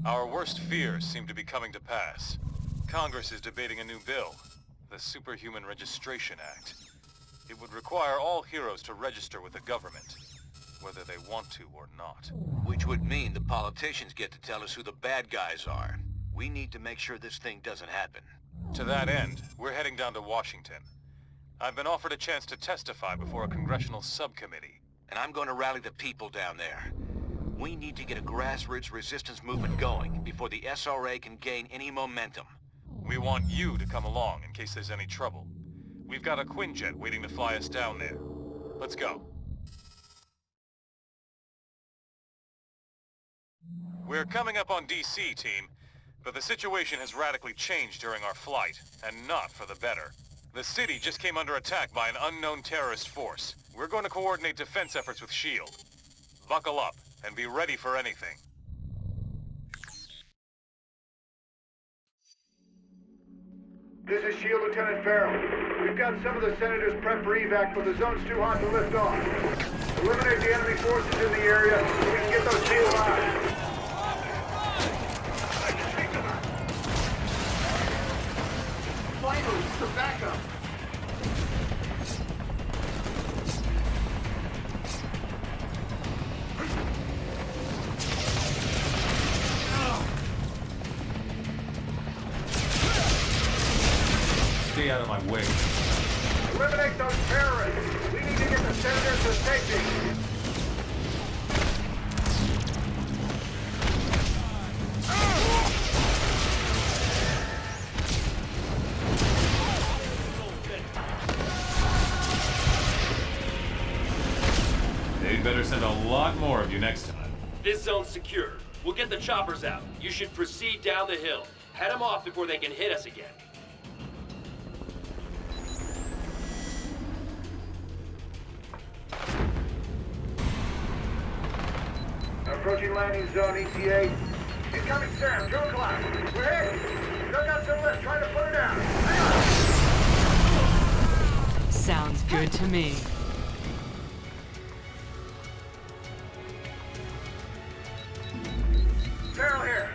Our worst fears seem to be coming to pass. Congress is debating a new bill, the Superhuman Registration Act. It would require all heroes to register with the government, whether they want to or not. Which would mean the politicians get to tell us who the bad guys are. We need to make sure this thing doesn't happen. To that end, we're heading down to Washington. I've been offered a chance to testify before a congressional subcommittee. And I'm going to rally the people down there. We need to get a grassroots resistance movement going before the SRA can gain any momentum. We want you to come along in case there's any trouble. We've got a Quinjet waiting to fly us down there. Let's go. We're coming up on DC, team, but the situation has radically changed during our flight, and not for the better. The city just came under attack by an unknown terrorist force. We're going to coordinate defense efforts with S.H.I.E.L.D. Buckle up and be ready for anything. This is S.H.I.E.L.D. Lieutenant Farrell. We've got some of the senators prepped for evac, but the zone's too hot to lift off. Eliminate the enemy forces in the area so we can get those S.H.I.E.L.D. out. Finally, for backup. Stay out of my way. Eliminate those terrorists. We need to get the senators to safety. They'd better send a lot more of you next time. This zone's secure. We'll get the choppers out. You should proceed down the hill. Head them off before they can hit us again. Approaching landing zone, ETA. Incoming Sam, 2 o'clock. We're hit. Dug out some lift, trying to put her down. Hang on. Sounds good to me. Farrell here.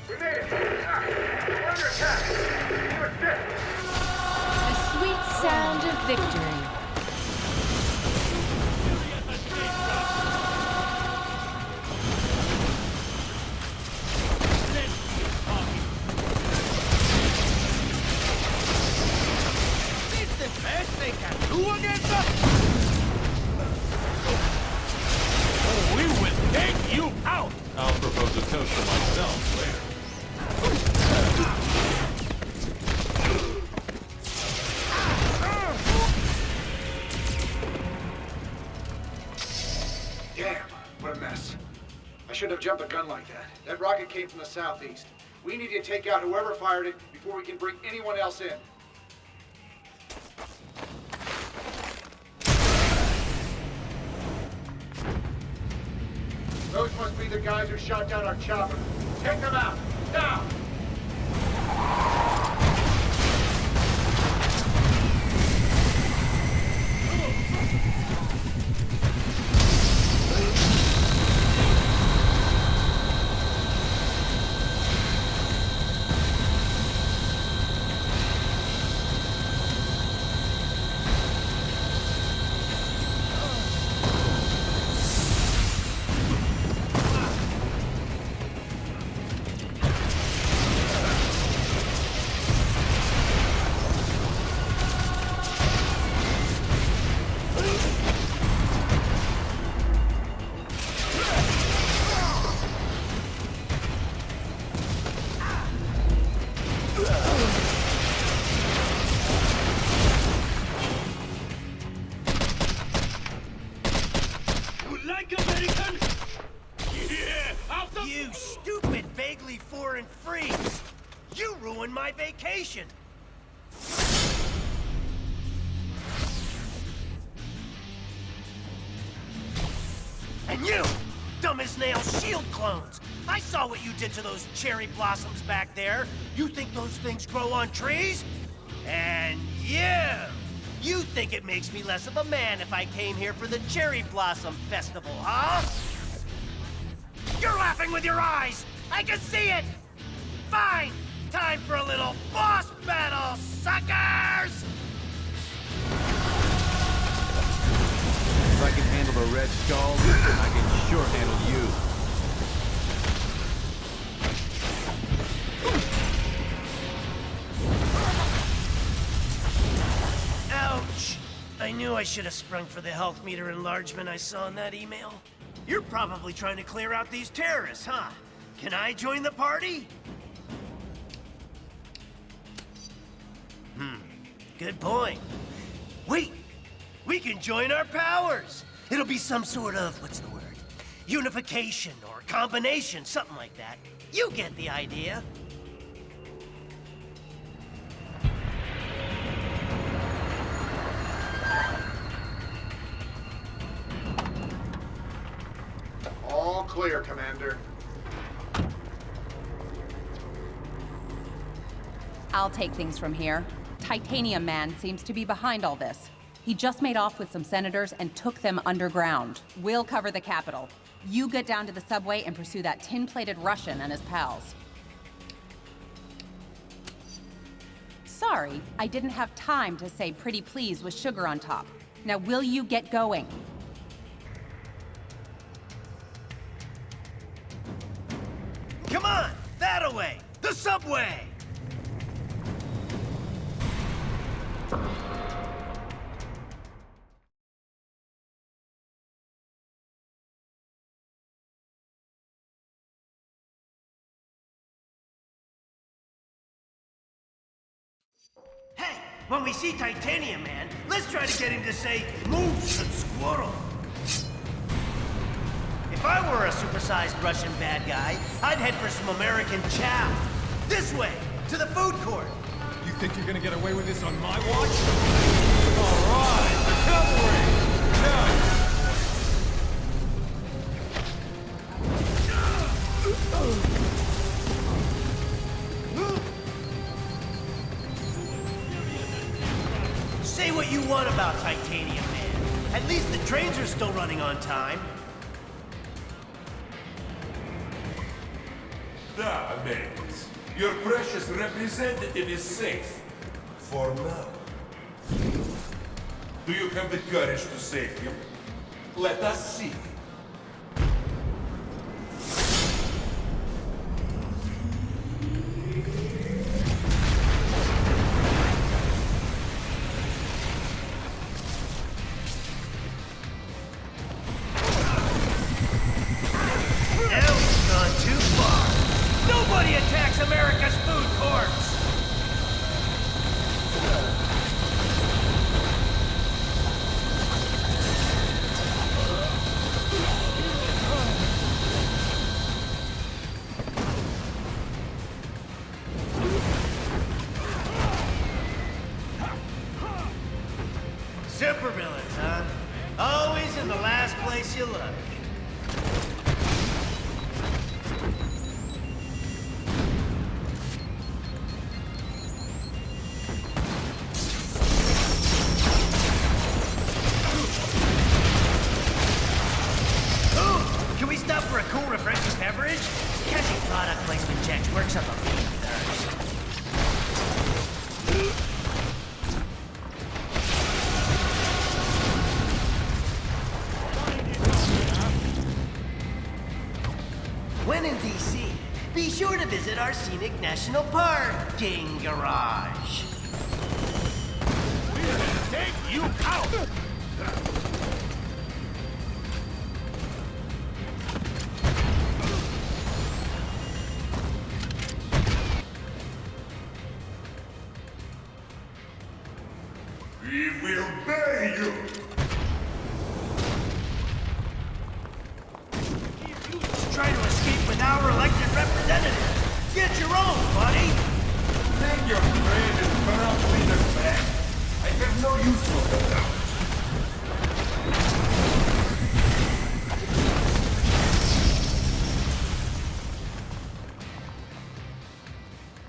We made it. We're under attack. You assist. A sweet sound of victory. I'll propose a toast to myself later. Damn, what a mess. I shouldn't have jumped a gun like that. That rocket came from the southeast. We need to take out whoever fired it before we can bring anyone else in. Those must be the guys who shot down our chopper. Take them out, now! You stupid, vaguely foreign freaks! You ruined my vacation! And you, dumb as nails S.H.I.E.L.D. clones! I saw what you did to those cherry blossoms back there. You think those things grow on trees? And you think it makes me less of a man if I came here for the Cherry Blossom Festival, huh? You're laughing with your eyes! I can see it! Fine! Time for a little boss battle, suckers! If I can handle the Red Skulls, I can sure handle you. Ouch! I knew I should have sprung for the health meter enlargement I saw in that email. You're probably trying to clear out these terrorists, huh? Can I join the party? Good point. Wait! We can join our powers! It'll be some sort of, what's the word? Unification or combination, something like that. You get the idea. All clear, Commander. I'll take things from here. Titanium Man seems to be behind all this. He just made off with some senators and took them underground. We'll cover the Capitol. You get down to the subway and pursue that tin-plated Russian and his pals. Sorry, I didn't have time to say pretty please with sugar on top. Now will you get going? Come on! That-a-way! The subway! Hey, when we see Titanium Man, let's try to get him to say, "Moose and squirrel." If I were a supersized Russian bad guy, I'd head for some American chow. This way, to the food court. You think you're gonna get away with this on my watch? All right, the cavalry! Now! Say what you want about Titanium Man. At least the trains are still running on time. Da, Americans. Your precious representative is safe. For now. Do you have the courage to save him? Let us see. Now we've gone too far. Nobody attacks America's food courts! Supervillains, huh? Always in the last place you look. Ooh, can we stop for a cool, refreshing beverage? Catching product placement checks works up a mean thirst. When in DC, be sure to visit our scenic national parking garage. We're gonna take you out! We will bury you! Trying to escape with our elected representative. Get your own, buddy. Take your friend and corrupt leader back. I have no use for them now.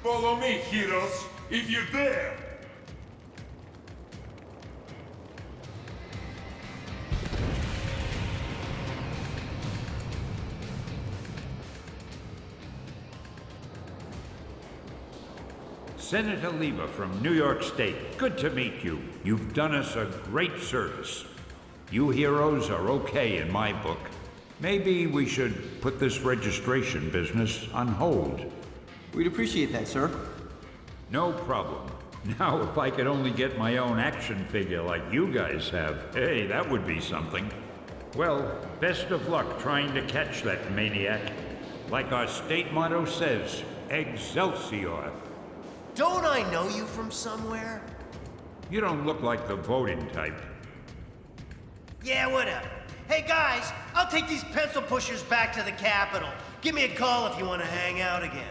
Follow me, heroes, if you dare! Senator Lever from New York State. Good to meet you. You've done us a great service. You heroes are okay in my book. Maybe we should put this registration business on hold. We'd appreciate that, sir. No problem. Now, if I could only get my own action figure like you guys have, hey, that would be something. Well, best of luck trying to catch that maniac. Like our state motto says, Excelsior. Don't I know you from somewhere? You don't look like the voting type. Yeah, whatever. Hey guys, I'll take these pencil pushers back to the Capitol. Give me a call if you want to hang out again.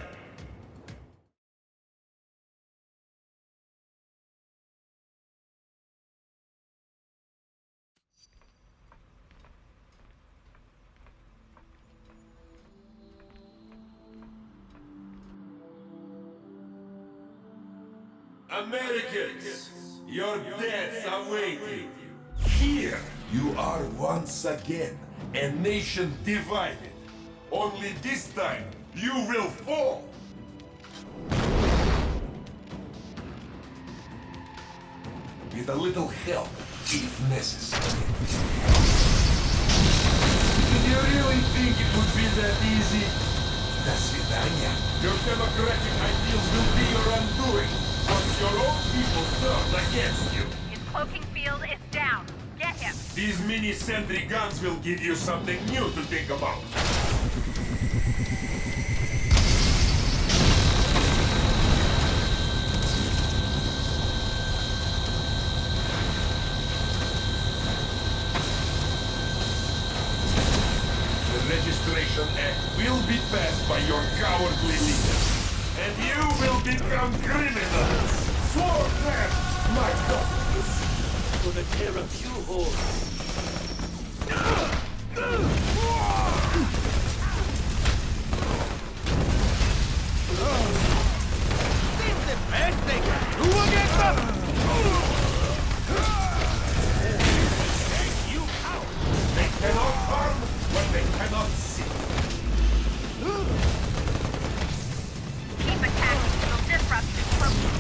Americans, your deaths are waiting. Here, you are once again a nation divided. Only this time, you will fall. With a little help, if necessary. Did you really think it would be that easy? До свидания. Your democratic ideals will be your undoing. Once your own people turn against you. His cloaking field is down. Get him. These mini-sentry guns will give you something new to think about. The Registration Act will be passed by your cowardly leaders. And you will become criminals! Sworn them, my daughters! For the care of you, whore. They cannot harm what they cannot see. Keep attacking. It'll disrupt his cloaking.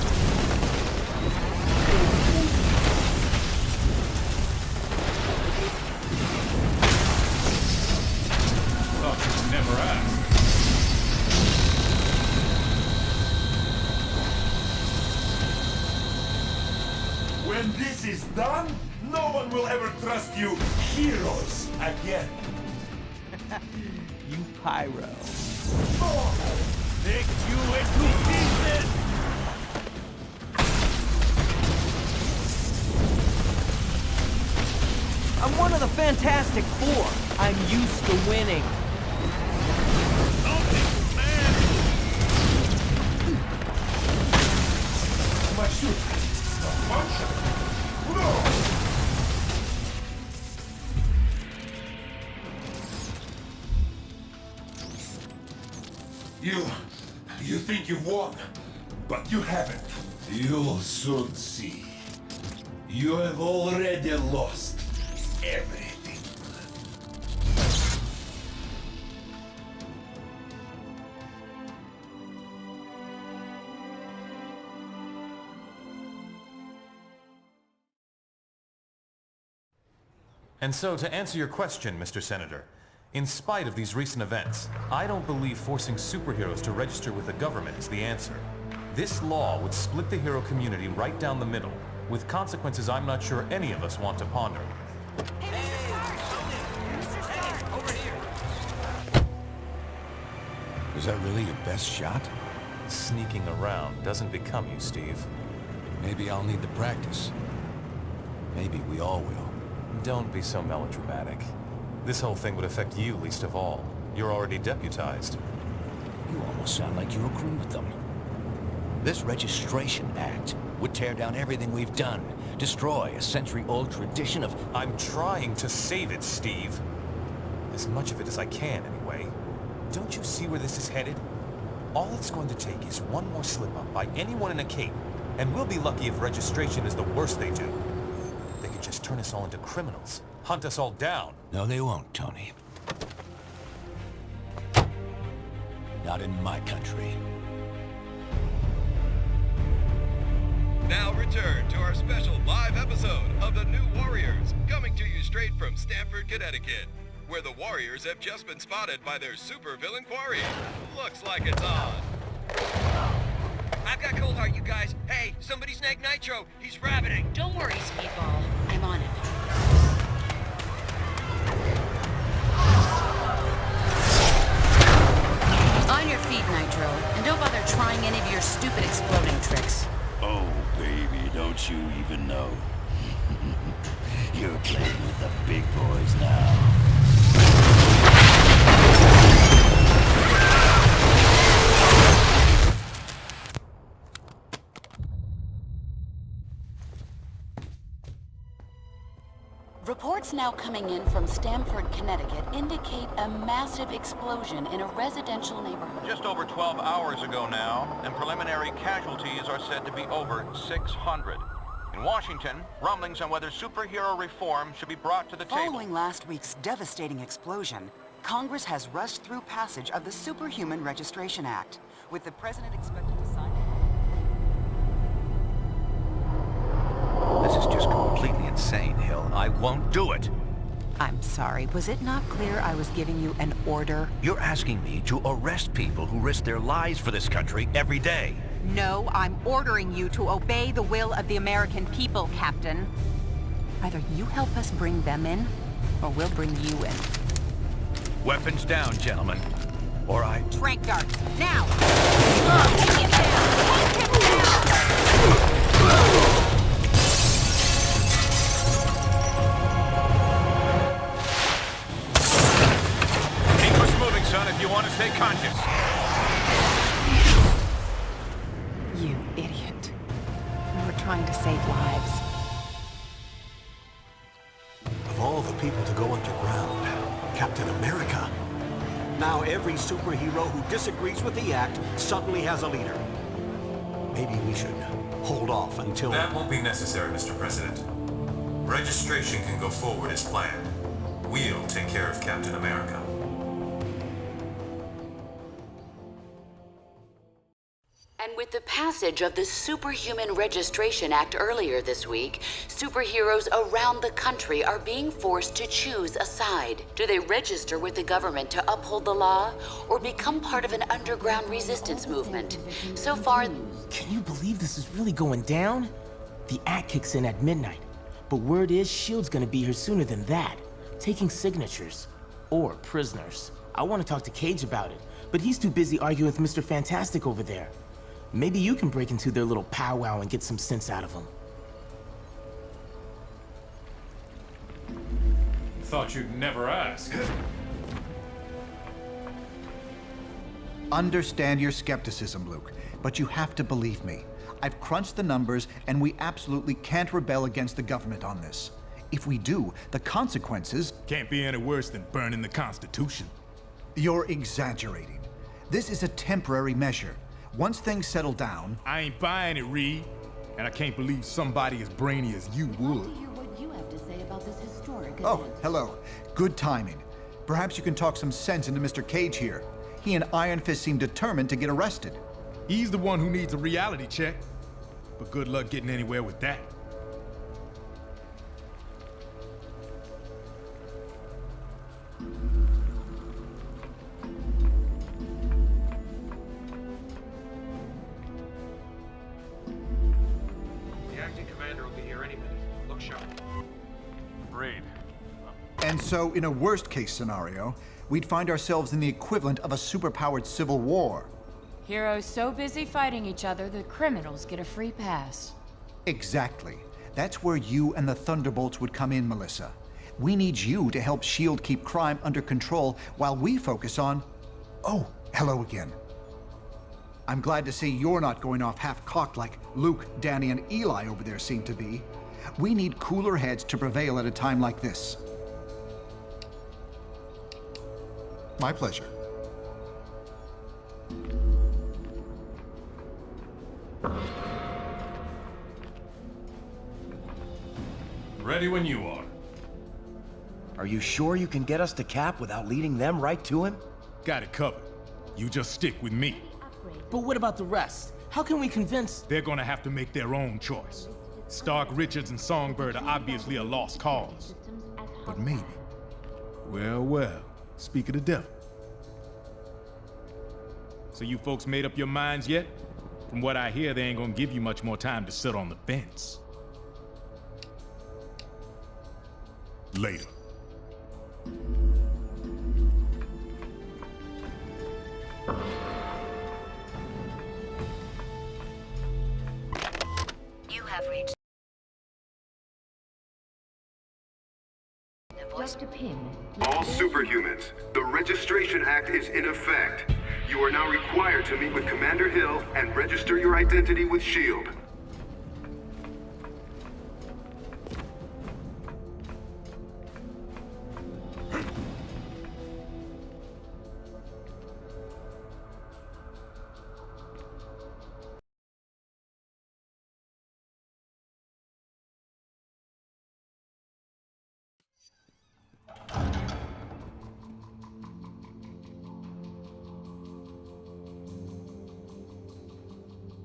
Thought you'd never ask. When this is done, no one will ever trust you heroes again. You pyro. Pick you into pieces! I'm one of the Fantastic Four. I'm used to winning. My suit is not functional. No! You think you've won, but you haven't. You'll soon see. You have already lost everything. And so, to answer your question, Mr. Senator, in spite of these recent events, I don't believe forcing superheroes to register with the government is the answer. This law would split the hero community right down the middle, with consequences I'm not sure any of us want to ponder. Was that really your best shot? Sneaking around doesn't become you, Steve. Maybe I'll need the practice. Maybe we all will. Don't be so melodramatic. This whole thing would affect you least of all. You're already deputized. You almost sound like you agree with them. This Registration Act would tear down everything we've done, destroy a century-old tradition of... I'm trying to save it, Steve. As much of it as I can, anyway. Don't you see where this is headed? All it's going to take is one more slip-up by anyone in a cape, and we'll be lucky if registration is the worst they do. They could just turn us all into criminals, hunt us all down. No, they won't, Tony. Not in my country. Now return to our special live episode of The New Warriors, coming to you straight from Stamford, Connecticut, where the Warriors have just been spotted by their supervillain quarry. Looks like it's on. I've got Coldheart, you guys. Hey, somebody snag Nitro. He's rabbiting. Don't worry, Speedball. I'm on it. On your feet, Nitro. And don't bother trying any of your stupid exploding tricks. Oh, baby, don't you even know? You're playing with the big boys now. Reports now coming in from Stamford, Connecticut indicate a massive explosion in a residential neighborhood. Just over 12 hours ago now, and preliminary casualties are said to be over 600. In Washington, rumblings on whether superhero reform should be brought to the table. Following last week's devastating explosion, Congress has rushed through passage of the Superhuman Registration Act, with the president expected to sign it. This is just completely insane, Hill. I won't do it. I'm sorry, was it not clear I was giving you an order? You're asking me to arrest people who risk their lives for this country every day. No, I'm ordering you to obey the will of the American people, Captain. Either you help us bring them in, or we'll bring you in. Weapons down, gentlemen. Or I... Trank darts, now! Take him down! Take him down! Son, if you want to stay conscious. You idiot. We were trying to save lives. Of all the people to go underground, Captain America. Now every superhero who disagrees with the act suddenly has a leader. Maybe we should hold off until... That won't be necessary, Mr. President. Registration can go forward as planned. We'll take care of Captain America. And with the passage of the Superhuman Registration Act earlier this week, superheroes around the country are being forced to choose a side. Do they register with the government to uphold the law, or become part of an underground resistance movement? So far... Can you believe this is really going down? The act kicks in at midnight, but word is S.H.I.E.L.D's gonna be here sooner than that, taking signatures. Or prisoners. I want to talk to Cage about it, but he's too busy arguing with Mr. Fantastic over there. Maybe you can break into their little powwow and get some sense out of them. Thought you'd never ask. Understand your skepticism, Luke, but you have to believe me. I've crunched the numbers, and we absolutely can't rebel against the government on this. If we do, the consequences... Can't be any worse than burning the Constitution. You're exaggerating. This is a temporary measure. Once things settle down... I ain't buying it, Reed. And I can't believe somebody as brainy as you would. hear what you have to say about this historic event. Oh, hello. Good timing. Perhaps you can talk some sense into Mr. Cage here. He and Iron Fist seem determined to get arrested. He's the one who needs a reality check. But good luck getting anywhere with that. And so, in a worst-case scenario, we'd find ourselves in the equivalent of a superpowered civil war. Heroes so busy fighting each other, the criminals get a free pass. Exactly. That's where you and the Thunderbolts would come in, Melissa. We need you to help S.H.I.E.L.D. keep crime under control while we focus on... Oh, hello again. I'm glad to see you're not going off half-cocked like Luke, Danny, and Eli over there seem to be. We need cooler heads to prevail at a time like this. My pleasure. Ready when you are. Are you sure you can get us to Cap without leading them right to him? Got it covered. You just stick with me. But what about the rest? How can we convince... They're gonna have to make their own choice. Stark, Richards, and Songbird are obviously a lost cause. But maybe. Well, speak of the devil. So you folks made up your minds yet? From what I hear, they ain't gonna give you much more time to sit on the fence. Later. You have reached the voice to pin. All superhumans, the Registration Act is in effect. You are now required to meet with Commander Hill and register your identity with S.H.I.E.L.D.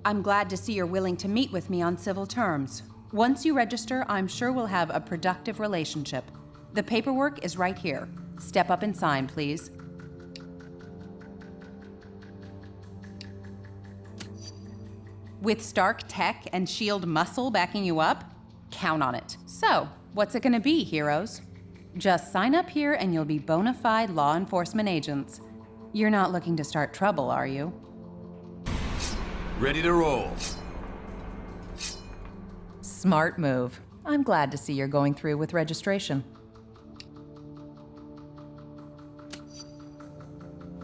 I'm glad to see you're willing to meet with me on civil terms. Once you register, I'm sure we'll have a productive relationship. The paperwork is right here. Step up and sign, please. With Stark tech and S.H.I.E.L.D. muscle backing you up, count on it. So, what's it gonna be, heroes? Just sign up here and you'll be bona fide law enforcement agents. You're not looking to start trouble, are you? Ready to roll. Smart move. I'm glad to see you're going through with registration.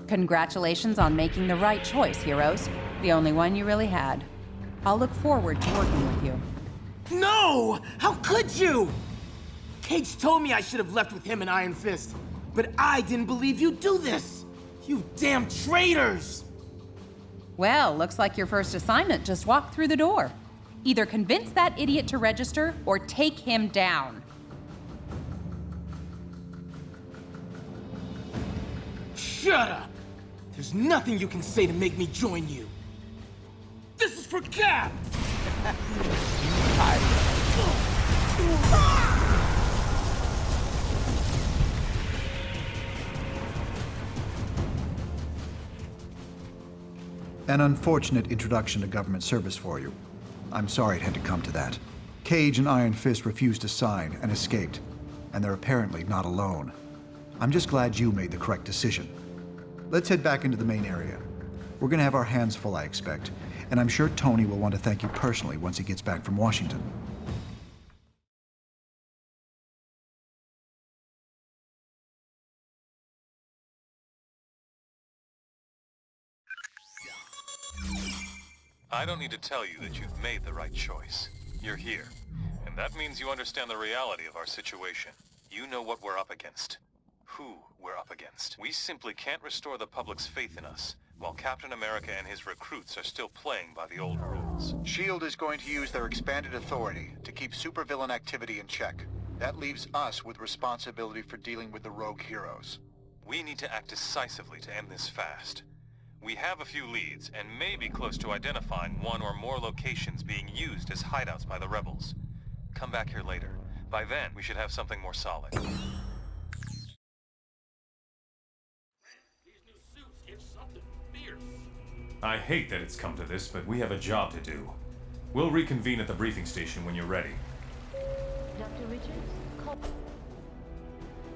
Congratulations on making the right choice, heroes. The only one you really had. I'll look forward to working with you. No! How could you? Cage told me I should have left with him and Iron Fist, but I didn't believe you'd do this. You damn traitors! Well, looks like your first assignment just walked through the door. Either convince that idiot to register or take him down. Shut up! There's nothing you can say to make me join you. This is for Cap! An unfortunate introduction to government service for you. I'm sorry it had to come to that. Cage and Iron Fist refused to sign and escaped, and they're apparently not alone. I'm just glad you made the correct decision. Let's head back into the main area. We're gonna have our hands full, I expect, and I'm sure Tony will want to thank you personally once he gets back from Washington. I don't need to tell you that you've made the right choice. You're here, and that means you understand the reality of our situation. You know what we're up against. Who we're up against. We simply can't restore the public's faith in us, while Captain America and his recruits are still playing by the old rules. S.H.I.E.L.D. is going to use their expanded authority to keep supervillain activity in check. That leaves us with responsibility for dealing with the rogue heroes. We need to act decisively to end this fast. We have a few leads, and may be close to identifying one or more locations being used as hideouts by the rebels. Come back here later. By then, we should have something more solid. These new suits give something fierce. I hate that it's come to this, but we have a job to do. We'll reconvene at the briefing station when you're ready. Dr. Richards, call...